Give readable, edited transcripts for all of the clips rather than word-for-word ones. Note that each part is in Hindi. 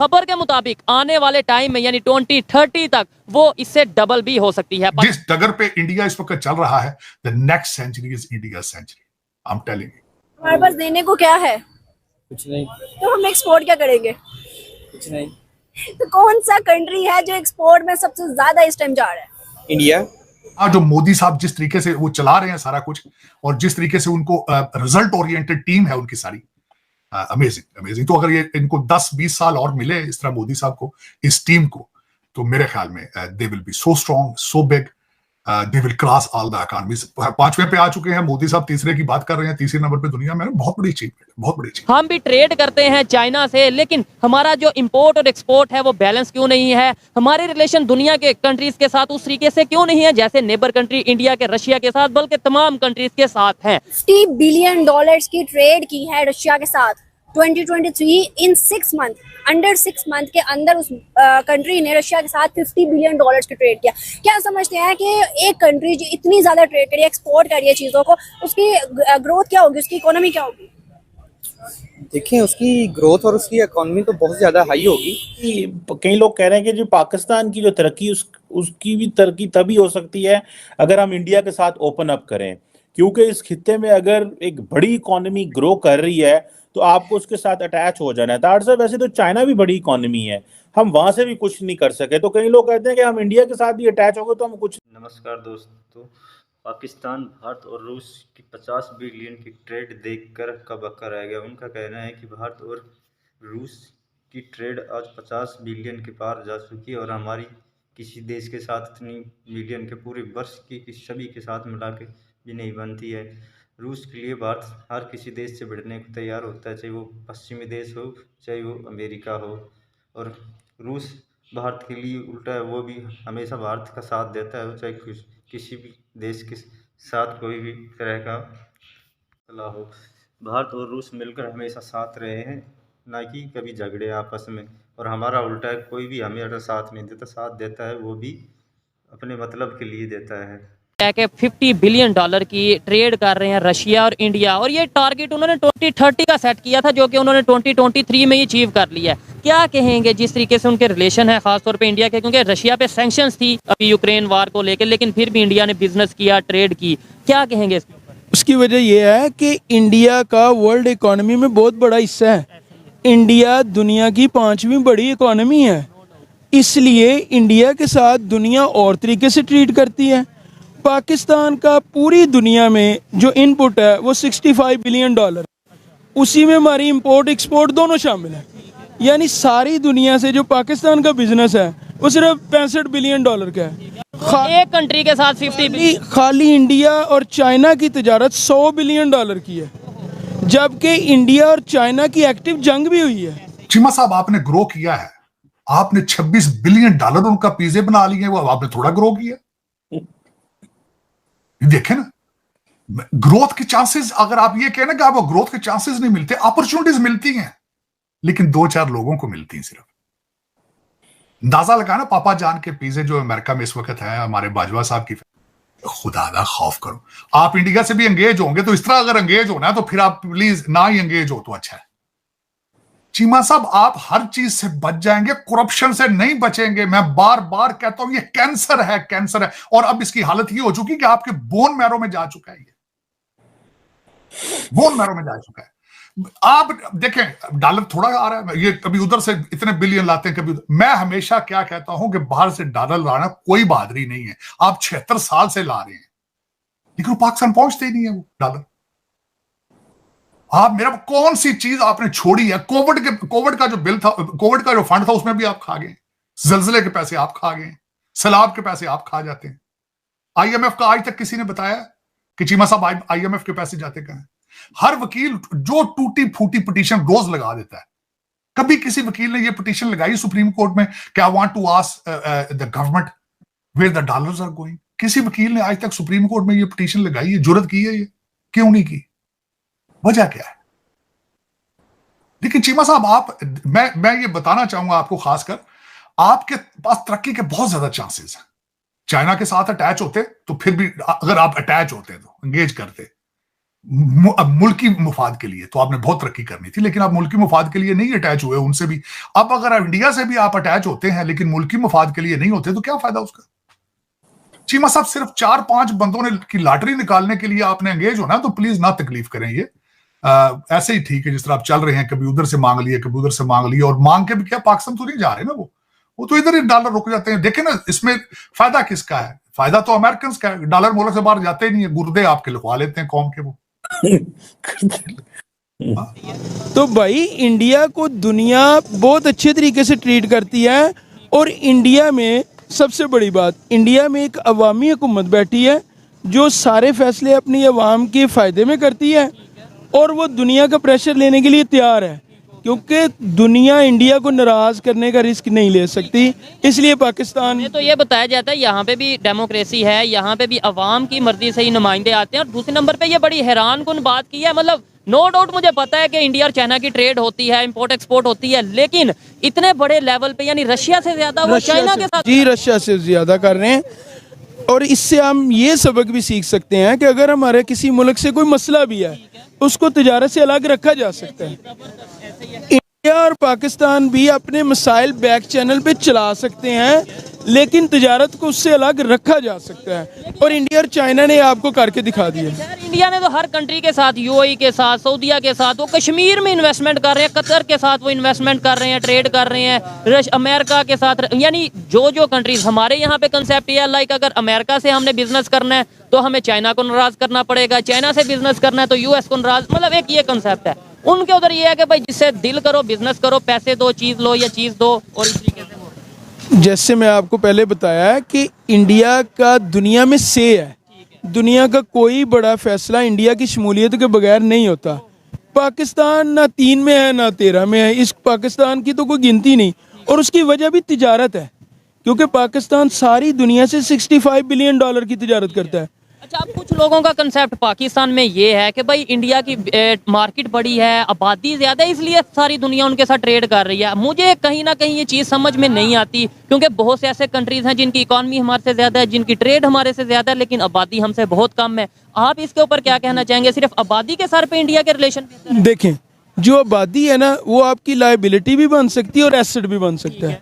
खबर के मुताबिक आने वाले टाइम में यानी 2030 तक वो इससे डबल भी हो सकती है। जिस डगर पे इंडिया इस वक्त चल रहा है, the next century is India century, I am telling you. हमारे पास देने को क्या है? कुछ नहीं। तो हम एक्सपोर्ट क्या करेंगे? कुछ नहीं। तो कौन सा कंट्री है जो एक्सपोर्ट में सबसे ज्यादा इस टाइम जा रहा है? इंडिया। जो मोदी साहब जिस तरीके से वो चला रहे हैं सारा कुछ, और जिस तरीके से उनको रिजल्ट ओरिएंटेड टीम है उनकी सारी, अमेजिंग अमेजिंग। तो अगर ये इनको 10-20 साल और मिले इस तरह मोदी साहब को, इस टीम को, तो मेरे ख्याल में they will be so strong, so big, they will cross all the economies. 5वें पे आ चुके हैं मोदी साहब, तीसरे की बात कर रहे हैं, तीसरे नंबर पे दुनिया में। बहुत बड़ी अचीवमेंट, बहुत बड़ी अचीवमेंट। हम भी ट्रेड करते हैं चाइना से, लेकिन हमारा जो इंपोर्ट और एक्सपोर्ट है वो बैलेंस क्यों नहीं है? हमारे रिलेशन दुनिया के कंट्रीज के साथ उस तरीके से क्यों नहीं है जैसे नेबर कंट्री इंडिया के रशिया के साथ, बल्कि तमाम कंट्रीज के साथ हैं। $50 बिलियन की ट्रेड की है रशिया के साथ 2023 इन 6 मंथ, अंडर 6 मंथ के अंदर उस कंट्री ने रशिया के साथ $50 बिलियन की ट्रेड किया। क्या समझते हैं कि एक कंट्री जो इतनी ज्यादा ट्रेड करी है, एक्सपोर्ट करी है चीजों को, उसकी ग्रोथ क्या होगी, उसकी इकोनॉमी क्या होगी? देखिए, उसकी ग्रोथ और उसकी इकोनॉमी तो बहुत ज्यादा हाई होगी। कई लोग कह रहे हैं कि जो पाकिस्तान की जो तरक्की उसकी भी तरक्की तभी हो सकती है अगर हम इंडिया के साथ ओपन अप करें, क्योंकि इस खित्ते में अगर एक बड़ी इकोनॉमी ग्रो कर रही है तो आपको उसके साथ अटैच हो जाना है। तार साहब, वैसे तो चाइना भी बड़ी इकोनॉमी है, हम वहां से भी कुछ नहीं कर सके, तो कई लोग कहते हैं कि हम इंडिया के साथ भी अटैच हो गए तो हम कुछ। नमस्कार दोस्तों, पाकिस्तान, भारत और रूस की 50 बिलियन की ट्रेड देखकर कब रह गया। उनका कहना है कि भारत और रूस की ट्रेड आज 50 बिलियन के पार जा चुकी है और हमारी किसी देश के साथ इतनी बिलियन के पूरे वर्ष की सभी के साथ मिला के भी नहीं बनती है। रूस के लिए भारत हर किसी देश से भिड़ने को तैयार होता है, चाहे वो पश्चिमी देश हो, चाहे वो अमेरिका हो। और रूस भारत के लिए उल्टा है, वो भी हमेशा भारत का साथ देता है, चाहे किसी भी देश के साथ कोई भी तरह का चला हो। भारत और रूस मिलकर हमेशा साथ रहे हैं, ना कि कभी झगड़े आपस में। और हमारा उल्टा है, कोई भी हमें अगर साथ नहीं देता, साथ देता है वो भी अपने मतलब के लिए देता है। कि $50 बिलियन की ट्रेड कर रहे हैं रशिया और इंडिया, और ये टारगेट उन्होंने 2030 का सेट किया था, जो कि उन्होंने 2023 में ही अचीव कर लिया है। क्या कहेंगे जिस तरीके से उनके रिलेशन है खासतौर पे इंडिया के, क्योंकि रशिया पे सैंक्शंस थी अभी यूक्रेन वार को लेकर, लेकिन फिर भी इंडिया ने बिजनेस किया, ट्रेड की, क्या कहेंगे इसके ऊपर? उसकी वजह यह है कि इंडिया का वर्ल्ड इकोनॉमी में बहुत बड़ा हिस्सा है। इंडिया दुनिया की 5वीं बड़ी इकोनॉमी है, इसलिए इंडिया के साथ दुनिया और तरीके से ट्रीट करती है। पाकिस्तान का पूरी दुनिया में जो इनपुट है वो $65 बिलियन, उसी में हमारी इंपोर्ट एक्सपोर्ट दोनों शामिल है। यानी सारी दुनिया से जो पाकिस्तान का बिजनेस है वो सिर्फ $65 बिलियन का है। एक कंट्री के साथ 50 खाली इंडिया और चाइना की तजारत $100 बिलियन की है, जबकि इंडिया और चाइना की एक्टिव जंग भी हुई है। चीमा साहब, आपने ग्रो किया है, आपने $26 बिलियन उनका पिज़्ज़ा बना लिए, वो आपने थोड़ा ग्रो किया। देखे ना, ग्रोथ के चांसेस, अगर आप ये कहना कि आपको ग्रोथ के चांसेस नहीं मिलते, अपॉर्चुनिटीज मिलती हैं, लेकिन 2-4 लोगों को मिलती हैं सिर्फ। अंदाजा लगाना, पापा जान के पिज़्ज़ा जो अमेरिका में इस वक्त है, हमारे बाजवा साहब की, खुदा दा खौफ करो। आप इंडिया से भी एंगेज होंगे तो इस तरह अगर एंगेज होना है तो फिर आप प्लीज ना ही एंगेज हो तो अच्छा है। चीमा साहब, आप हर चीज से बच जाएंगे, करप्शन से नहीं बचेंगे। मैं बार बार कहता हूं, ये कैंसर है, कैंसर है। और अब इसकी हालत ये हो चुकी कि आपके बोन मैरो में जा चुका है, ये बोन मैरो में जा चुका है। आप देखें, डॉलर थोड़ा आ रहा है, ये कभी उधर से इतने बिलियन लाते हैं, कभी उधर। मैं हमेशा क्या कहता हूं कि बाहर से डॉलर लाना कोई बहादुरी नहीं है। आप 76 साल से ला रहे हैं, लेकिन पाकिस्तान पहुंचते ही नहीं है वो डॉलर। आप मेरा कौन सी चीज आपने छोड़ी है? कोविड का जो बिल था, कोविड का जो फंड था, उसमें भी आप खा गए। जलजले के पैसे आप खा गए, सैलाब के पैसे आप खा जाते हैं। आईएमएफ का आज तक किसी ने बताया कि चीमा साहब आईएमएफ के पैसे जाते कहां? हर वकील जो टूटी फूटी पिटीशन रोज लगा देता है। कभी किसी वकील ने यह पिटीशन लगाई सुप्रीम कोर्ट में कि I want to ask the government where the dollars are going? किसी वकील ने आज तक सुप्रीम कोर्ट में यह पिटीशन लगाई है? जुर्रत की है? ये क्यों नहीं की? वजह क्या है? लेकिन चीमा साहब, मैं ये बताना चाहूंगा आपको, खासकर आपके पास तरक्की के बहुत ज्यादा चांसेस हैं। चाइना के साथ अटैच होते तो फिर भी, अगर आप अटैच होते तो एंगेज करते, अब मुल्की मुफाद के लिए तो आपने बहुत तरक्की करनी थी, लेकिन आप मुल्की मुफाद के लिए नहीं अटैच हुए उनसे भी। अब अगर इंडिया से भी आप अटैच होते हैं लेकिन मुल्की मुफाद के लिए नहीं होते तो क्या फायदा उसका? चीमा साहब, सिर्फ 4-5 बंदों ने की लॉटरी निकालने के लिए आपने एंगेज होना, तो प्लीज ना तकलीफ करें। ये ऐसे ही ठीक है जिस तरह आप चल रहे हैं, कभी उधर से मांग लिए, कभी उधर से मांग लिए, और मांग के भी क्या पाकिस्तान तो नहीं जा रहे ना, वो तो इधर ही डॉलर रुक जाते हैं। देखें ना, इसमें फायदा किसका है? फायदा तो अमेरिकन का है। डॉलर मुल्क से बाहर जाते ही नहीं है, गुर्दे आपके लिखवा लेते हैं कौम के वो। तो भाई इंडिया को दुनिया बहुत अच्छे तरीके से ट्रीट करती है, और इंडिया में सबसे बड़ी बात, इंडिया में एक अवामी हुकूमत बैठी है जो सारे फैसले अपनी अवाम के फ़ायदे में करती है, और वो दुनिया का प्रेशर लेने के लिए तैयार है, क्योंकि दुनिया इंडिया को नाराज़ करने का रिस्क नहीं ले सकती। इसलिए पाकिस्तान तो ये बताया जाता है यहाँ पे भी डेमोक्रेसी है, यहाँ पे भी अवाम की मर्जी से ही नुमाइंदे आते हैं। और दूसरे नंबर पे ये बड़ी हैरान कुन बात की है, मतलब नो डाउट मुझे पता है कि इंडिया और चाइना की ट्रेड होती है, इंपोर्ट एक्सपोर्ट होती है, लेकिन इतने बड़े लेवल पे, यानी रशिया से ज्यादा वो चाइना के साथ। जी, रशिया से ज़्यादा कर रहे हैं। और इससे हम ये सबक भी सीख सकते हैं कि अगर हमारे किसी मुल्क से कोई मसला भी है, उसको तिजारत से अलग रखा जा सकता है। इंडिया और पाकिस्तान भी अपने मसाइल बैक चैनल पे चला सकते हैं, लेकिन तिजारत को उससे अलग रखा जा सकता है, और इंडिया और चाइना ने आपको करके दिखा दिया। यार इंडिया ने तो हर कंट्री के साथ, यूएई के साथ, सऊदीया के साथ, वो कश्मीर में इन्वेस्टमेंट कर रहे हैं, कतर के साथ वो इन्वेस्टमेंट कर रहे हैं, ट्रेड कर रहे हैं, अमेरिका के साथ, यानी जो कंट्रीज हमारे यहाँ पे कंसेप्ट ये है, लाइक अगर अमेरिका से हमने बिजनेस करना है तो हमें चाइना को नाराज करना पड़ेगा, चाइना से बिजनेस करना है तो यूएस को नाराज, मतलब एक ये कंसेप्ट है। उनके उधर ये है कि भाई जिससे दिल करो बिजनेस करो, पैसे दो, चीज लो या चीज दो, और इस तरीके से। जैसे मैं आपको पहले बताया कि इंडिया का दुनिया में से है, दुनिया का कोई बड़ा फैसला इंडिया की शमूलियत के बगैर नहीं होता। पाकिस्तान ना 3 में है ना 13 में है, इस पाकिस्तान की तो कोई गिनती नहीं, और उसकी वजह भी तिजारत है, क्योंकि पाकिस्तान सारी दुनिया से $65 बिलियन की तिजारत करता है। अच्छा, अब कुछ लोगों का कंसेप्ट पाकिस्तान में ये है कि भाई इंडिया की मार्केट बड़ी है, आबादी ज़्यादा है, इसलिए सारी दुनिया उनके साथ ट्रेड कर रही है। मुझे कहीं ना कहीं ये चीज़ समझ में नहीं आती, क्योंकि बहुत से ऐसे कंट्रीज हैं जिनकी इकॉनमी हमारे से ज़्यादा है, जिनकी ट्रेड हमारे से ज़्यादा है, लेकिन आबादी हमसे बहुत कम है। आप इसके ऊपर क्या कहना चाहेंगे? सिर्फ आबादी के सर पे इंडिया के रिलेशन? देखें, जो आबादी है ना, वो आपकी लायबिलिटी भी बन सकती है और एसेट भी बन सकता है।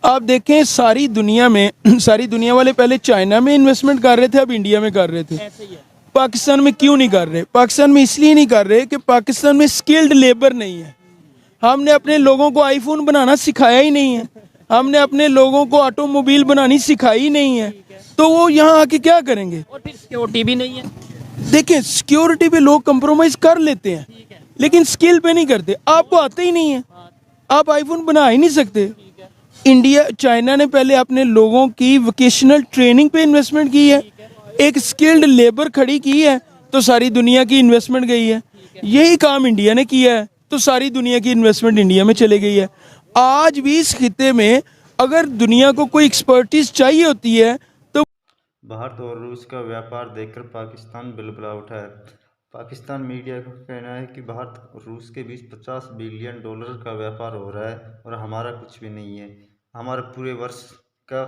आप देखें सारी दुनिया में सारी दुनिया वाले पहले चाइना में इन्वेस्टमेंट कर रहे थे, अब इंडिया में कर रहे थे। पाकिस्तान में क्यों नहीं कर रहे? पाकिस्तान में इसलिए नहीं कर रहे कि पाकिस्तान में स्किल्ड लेबर नहीं है। हमने अपने लोगों को आईफोन बनाना सिखाया ही नहीं है, हमने अपने लोगों को ऑटोमोबाइल बनानी सिखाई ही नहीं है, तो वो यहाँ आके क्या करेंगे? और फिर सिक्योरिटी भी नहीं है। देखें, सिक्योरिटी पे लोग कंप्रोमाइज कर लेते हैं, लेकिन स्किल पे नहीं करते। आपको आते ही नहीं है, आप आईफोन बना ही नहीं सकते। चाइना ने पहले अपने लोगों की वोकेशनल ट्रेनिंग पे इन्वेस्टमेंट की है, एक स्किल्ड लेबर खड़ी की है, तो सारी दुनिया की इन्वेस्टमेंट गई है। यही काम इंडिया ने किया है, तो सारी दुनिया की इन्वेस्टमेंट इंडिया में चली गई है। आज भी इस खित्ते में अगर दुनिया को कोई एक्सपर्टीज चाहिए होती है तो भारत और रूस का व्यापार देखकर पाकिस्तान बिलबिला उठा है। पाकिस्तान मीडिया का कहना है कि भारत और रूस के बीच $50 बिलियन का व्यापार हो रहा है और हमारा कुछ भी नहीं है। हमारा पूरे वर्ष का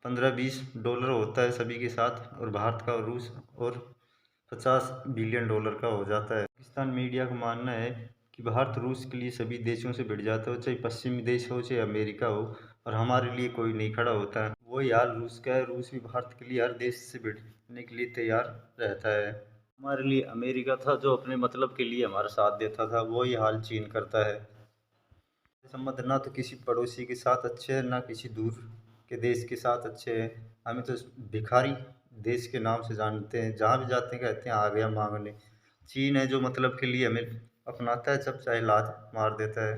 $15-20 होता है सभी के साथ, और भारत का और रूस और $50 बिलियन का हो जाता है। पाकिस्तान मीडिया का मानना है कि भारत रूस के लिए सभी देशों से भिड़ जाता है, चाहे पश्चिमी देश हो चाहे अमेरिका हो, और हमारे लिए कोई नहीं खड़ा होता है। वही हाल रूस का है, रूस भी भारत के लिए हर देश से भिड़ने के लिए तैयार रहता है। हमारे लिए अमेरिका था जो अपने मतलब के लिए हमारा साथ देता था, वही हाल चीन करता है। संबंध ना तो किसी पड़ोसी के साथ अच्छे हैं, ना किसी दूर के देश के साथ अच्छे हैं। हमें तो भिखारी देश के नाम से जानते हैं, जहाँ भी जाते हैं कहते हैं आ गया मांगने। चीन है जो मतलब के लिए हमें अपनाता है, जब चाहे लात मार देता है।